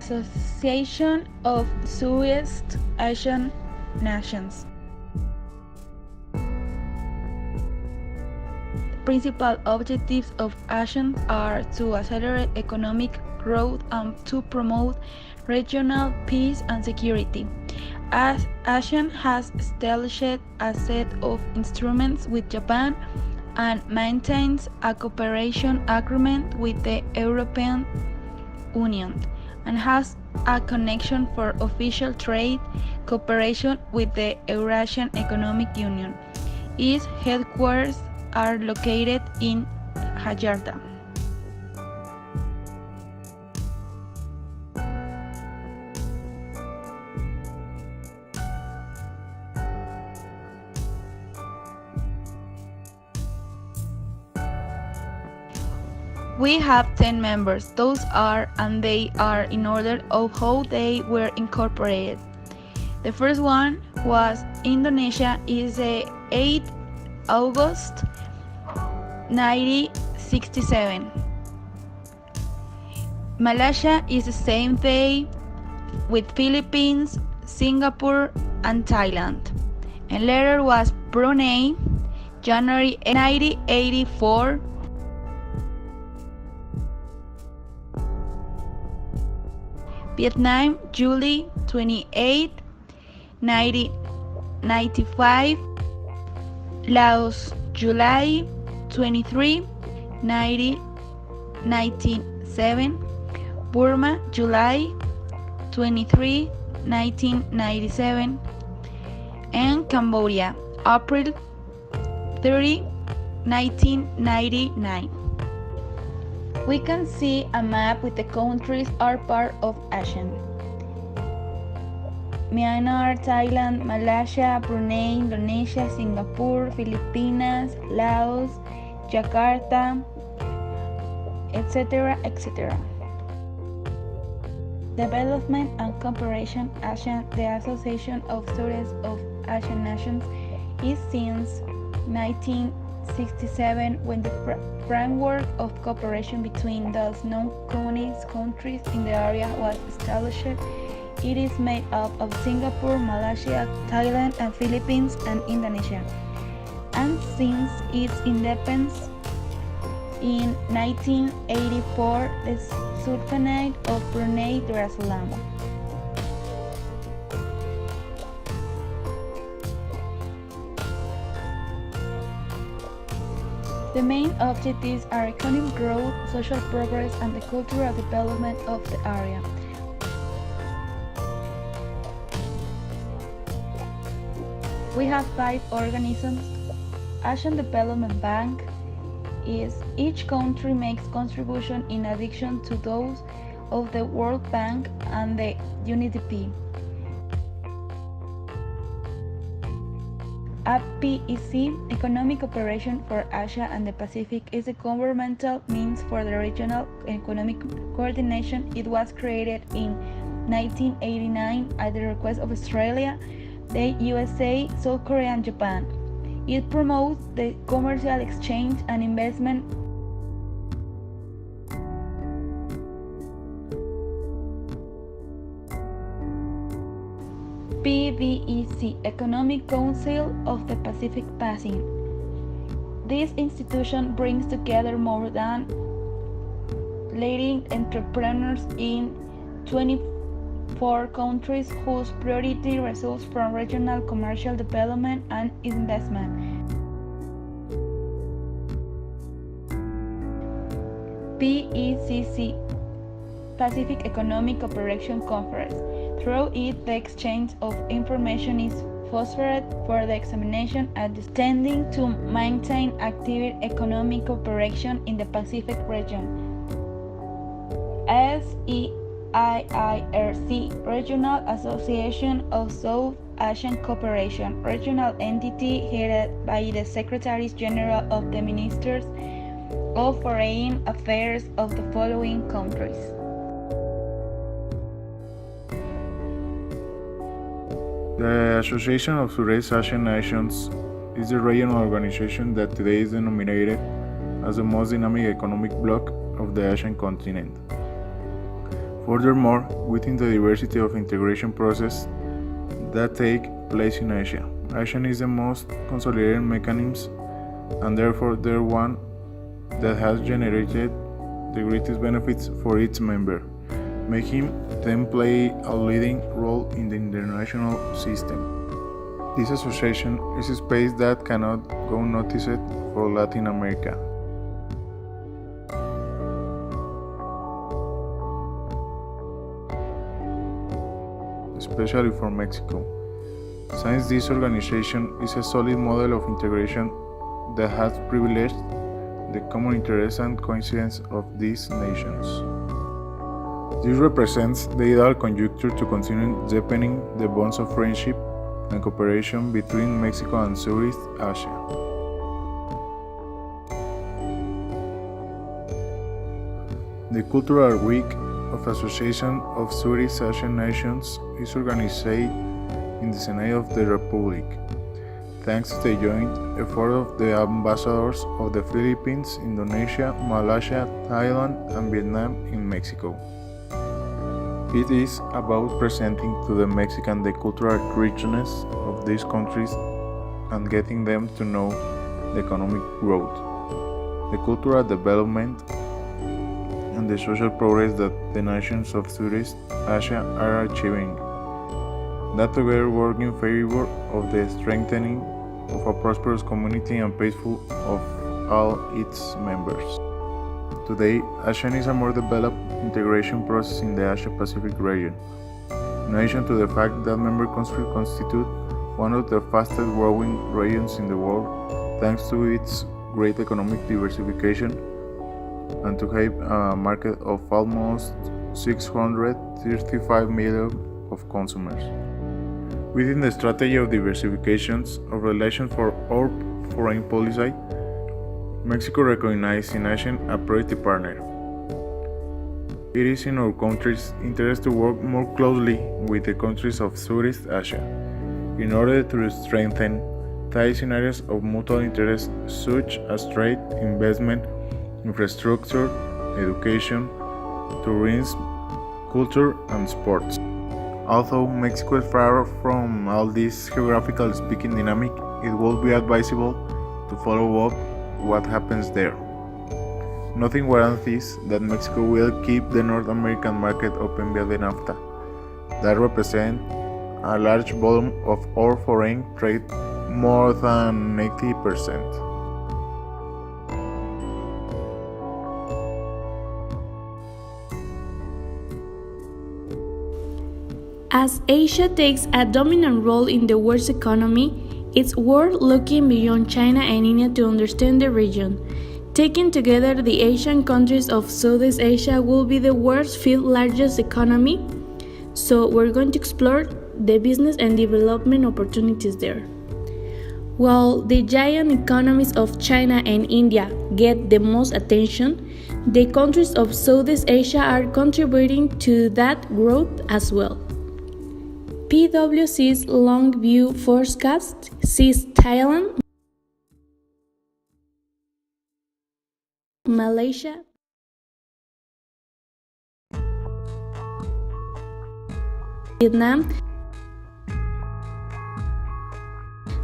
Association of Southeast Asian Nations. The principal objectives of ASEAN are to accelerate economic growth and to promote regional peace and security. As ASEAN has established a set of instruments with Japan and maintains a cooperation agreement with the European Union and has a connection for official trade cooperation with the Eurasian Economic Union. Its headquarters are located in Jakarta. We have 10 members. Those are and they are in order of how they were incorporated. The first one was Indonesia is the 8th August 1967. Malaysia is the same day with Philippines, Singapore and Thailand. And later was Brunei, January 1984. Vietnam, July 28, 1995. Laos, July 23, 1997. Burma, July 23, 1997. And Cambodia, April 30, 1999. We can see a map with the countries are part of ASEAN. Myanmar, Thailand, Malaysia, Brunei, Indonesia, Singapore, Philippines, Laos, Jakarta, etc., etc. Development and Cooperation ASEAN, the Association of Southeast Asian Nations, is since 1967 when the framework of cooperation between those non-communist countries in the area was established. It is made up of Singapore, Malaysia, Thailand, and Philippines and Indonesia. And since its independence in 1984, the Sultanate of Brunei Darussalam. The main objectives are economic growth, social progress, and the cultural development of the area. We have 5 organisms. Asian Development Bank is each country makes contribution in addition to those of the World Bank and the UNDP. APEC, Economic Cooperation for Asia and the Pacific, is a governmental means for the regional economic coordination. It was created in 1989 at the request of Australia, the USA, South Korea, and Japan. It promotes the commercial exchange and investment. PDEC, Economic Council of the Pacific Basin. This institution brings together more than leading entrepreneurs in 24 countries whose priority results from regional commercial development and investment. PECC, Pacific Economic Cooperation Conference. Through it, the exchange of information is fostered for the examination and tending to maintain active economic cooperation in the Pacific region. SEIIRC, Regional Association of South Asian Cooperation, regional entity headed by the Secretaries General of the Ministers of Foreign Affairs of the following countries. The Association of Southeast Asian Nations is the regional organization that today is denominated as the most dynamic economic bloc of the Asian continent. Furthermore, within the diversity of integration process that take place in Asia, Asean is the most consolidated mechanism and therefore the one that has generated the greatest benefits for its member, making them play a leading role in the international system. This association is a space that cannot go unnoticed for Latin America. Especially for Mexico, since this organization is a solid model of integration that has privileged the common interests and coincidence of these nations. This represents the ideal conjuncture to continue deepening the bonds of friendship and cooperation between Mexico and Southeast Asia. The Cultural Week of Association of Southeast Asian Nations is organized in the Senate of the Republic, thanks to the joint effort of the ambassadors of the Philippines, Indonesia, Malaysia, Thailand, and Vietnam in Mexico. It is about presenting to the Mexican the cultural richness of these countries and getting them to know the economic growth, the cultural development, and the social progress that the nations of Southeast Asia are achieving, that together work in favor of the strengthening of a prosperous community and peaceful of all its members. Today, Asean is a more developed integration process in the Asia-Pacific region, in addition to the fact that member countries constitute one of the fastest growing regions in the world thanks to its great economic diversification and to have a market of almost 635 million of consumers. Within the strategy of diversifications of relations for our foreign policy, Mexico recognizes in Asean a priority partner. It is in our country's interest to work more closely with the countries of Southeast Asia in order to strengthen ties in areas of mutual interest such as trade, investment, infrastructure, education, tourism, culture, and sports. Although Mexico is far from all this geographical speaking dynamic, it will be advisable to follow up what happens there. Nothing guarantees that Mexico will keep the North American market open via the NAFTA, that represents a large volume of our foreign trade, more than 80%. As Asia takes a dominant role in the world's economy, it's worth looking beyond China and India to understand the region. Taken together, the Asian countries of Southeast Asia will be the world's fifth largest economy, so we're going to explore the business and development opportunities there. While the giant economies of China and India get the most attention, the countries of Southeast Asia are contributing to that growth as well. PwC's long view forecast sees Thailand, Malaysia, Vietnam,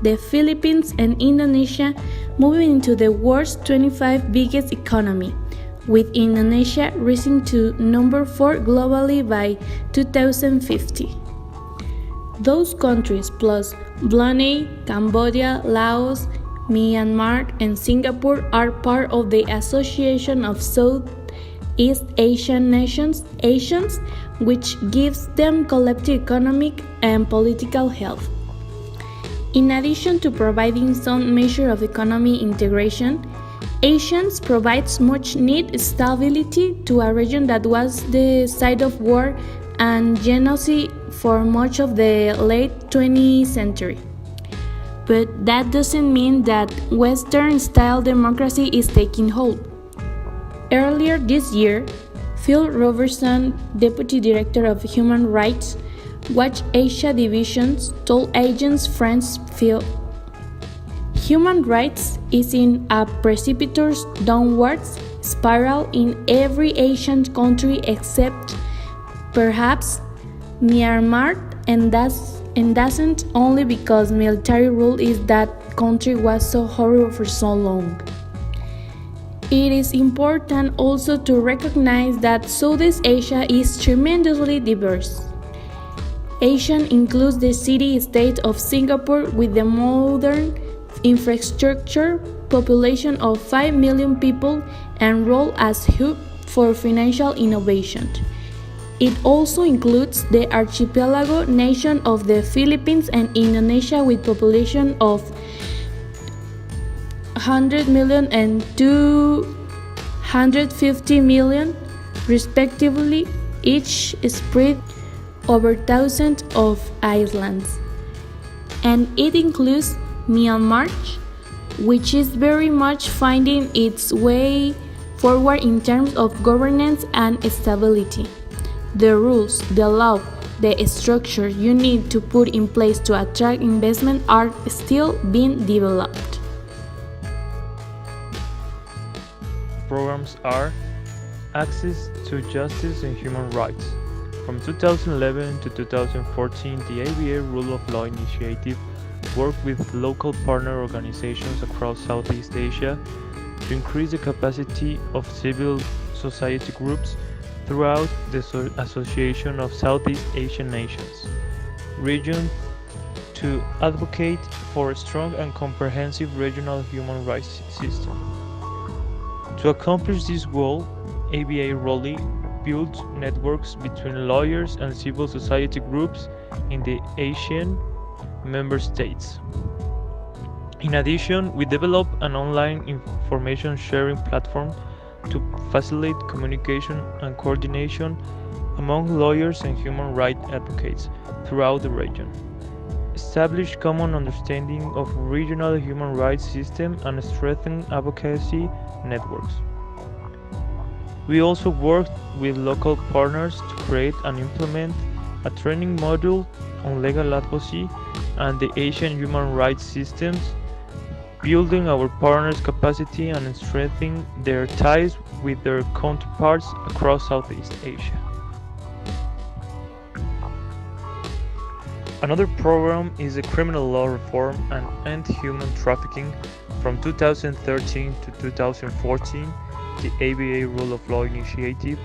the Philippines, and Indonesia moving into the world's 25 biggest economy, with Indonesia rising to number 4 globally by 2050. Those countries, plus Brunei, Cambodia, Laos, Myanmar, and Singapore, are part of the Association of Southeast Asian Nations, ASEAN, which gives them collective economic and political health. In addition to providing some measure of economic integration, ASEAN provides much-needed stability to a region that was the site of war and genocide for much of the late 20th century. But that doesn't mean that Western-style democracy is taking hold. Earlier this year, Phil Robertson, Deputy Director of Human Rights Watch Asia Division, told Agence France Phil, "Human rights is in a precipitous downwards spiral in every Asian country except Perhaps Myanmar, and doesn't only because military rule is that country was so horrible for so long. It is important also to recognize that Southeast Asia is tremendously diverse. Asia includes the city-state of Singapore with the modern infrastructure, population of 5 million people, and role as hub for financial innovation. It also includes the archipelago nation of the Philippines and Indonesia with population of 100 million and 250 million, respectively, each spread over thousands of islands. And it includes Myanmar, which is very much finding its way forward in terms of governance and stability. The rules, the law, the structure you need to put in place to attract investment are still being developed. Programs are Access to Justice and Human Rights. From 2011 to 2014, the ABA Rule of Law Initiative worked with local partner organizations across Southeast Asia to increase the capacity of civil society groups throughout the Association of Southeast Asian Nations region to advocate for a strong and comprehensive regional human rights system. To accomplish this goal, ABA Roli built networks between lawyers and civil society groups in the Asian member states. In addition, we developed an online information sharing platform to facilitate communication and coordination among lawyers and human rights advocates throughout the region, establish common understanding of regional human rights system, and strengthen advocacy networks. We also worked with local partners to create and implement a training module on legal advocacy and the Asian human rights systems, building our partners' capacity and strengthening their ties with their counterparts across Southeast Asia. Another program is the criminal law reform and anti-human trafficking. From 2013 to 2014, the ABA Rule of Law Initiative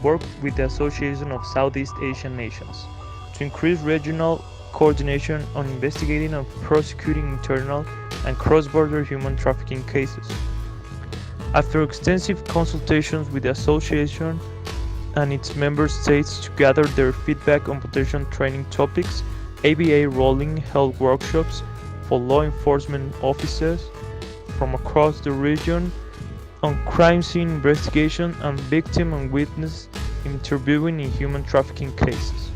worked with the Association of Southeast Asian Nations to increase regional coordination on investigating and prosecuting internal and cross-border human trafficking cases. After extensive consultations with the association and its member states to gather their feedback on potential training topics, ABA Rolling held workshops for law enforcement officers from across the region on crime scene investigation and victim and witness interviewing in human trafficking cases.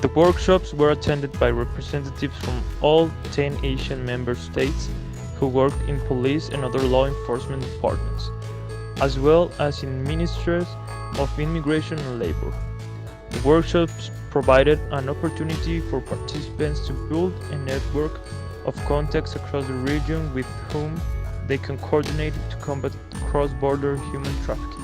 The workshops were attended by representatives from all 10 Asian member states who worked in police and other law enforcement departments, as well as in ministries of immigration and labor. The workshops provided an opportunity for participants to build a network of contacts across the region with whom they can coordinate to combat cross-border human trafficking.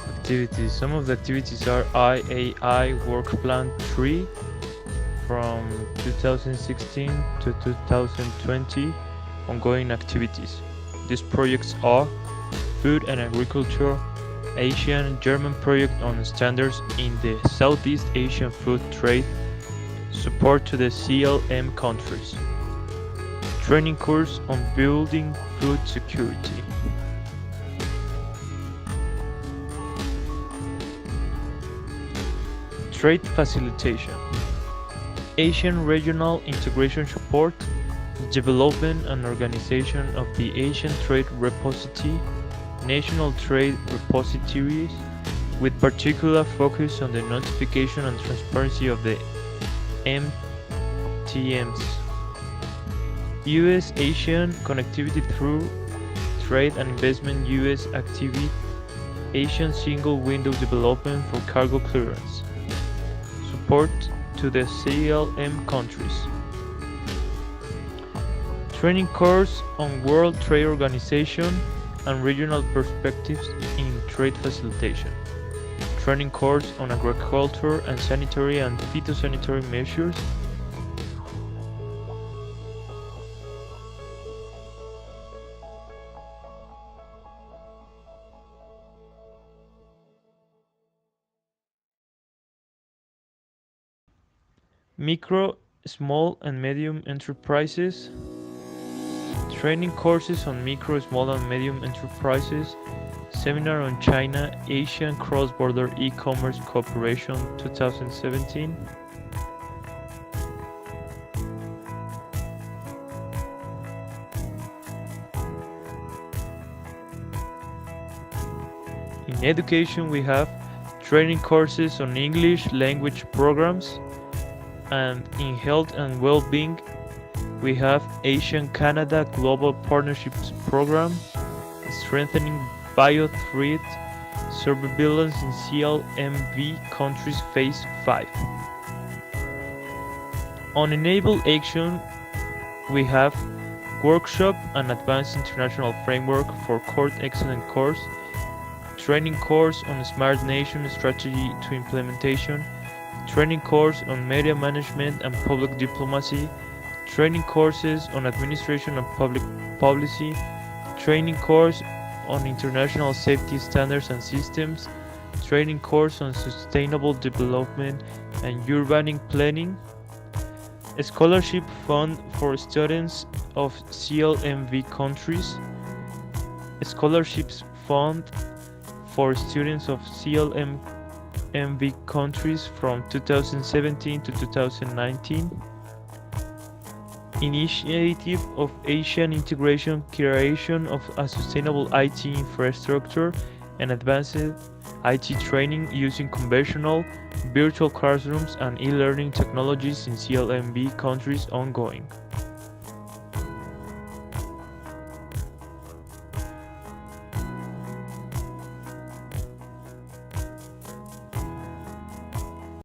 Activities. Some of the activities are IAI Work Plan 3 from 2016 to 2020 ongoing activities. These projects are Food and Agriculture, Asian German project on standards in the Southeast Asian food trade, support to the CLM countries, training course on building food security. Trade facilitation, Asian regional integration support, development and organization of the Asian Trade Repository, national trade repositories, with particular focus on the notification and transparency of the MTMs. US-Asian connectivity through trade and investment, US activity, Asian single window development for cargo clearance. Support to the CLM countries. Training course on World Trade Organization, and regional perspectives in trade facilitation. Training course on agriculture and sanitary and phytosanitary measures. Micro, small and medium enterprises. Training courses on micro, small and medium enterprises. Seminar on China, Asian cross-border e-commerce cooperation 2017. In education we have training courses on English language programs, and in health and well-being we have Asian-Canada Global Partnerships Program, strengthening biothreat surveillance in CLMV countries Phase 5. On enable action we have workshop and advanced international framework for court excellent course, training course on smart nation strategy to implementation, training course on media management and public diplomacy, training courses on administration and public policy, training course on international safety standards and systems, training course on sustainable development and urban planning, a scholarship fund for students of CLMV countries, a scholarships fund for students of CLMV countries from 2017 to 2019, initiative of Asian integration, creation of a sustainable IT infrastructure and advanced IT training using conventional, virtual classrooms and e-learning technologies in CLMV countries ongoing.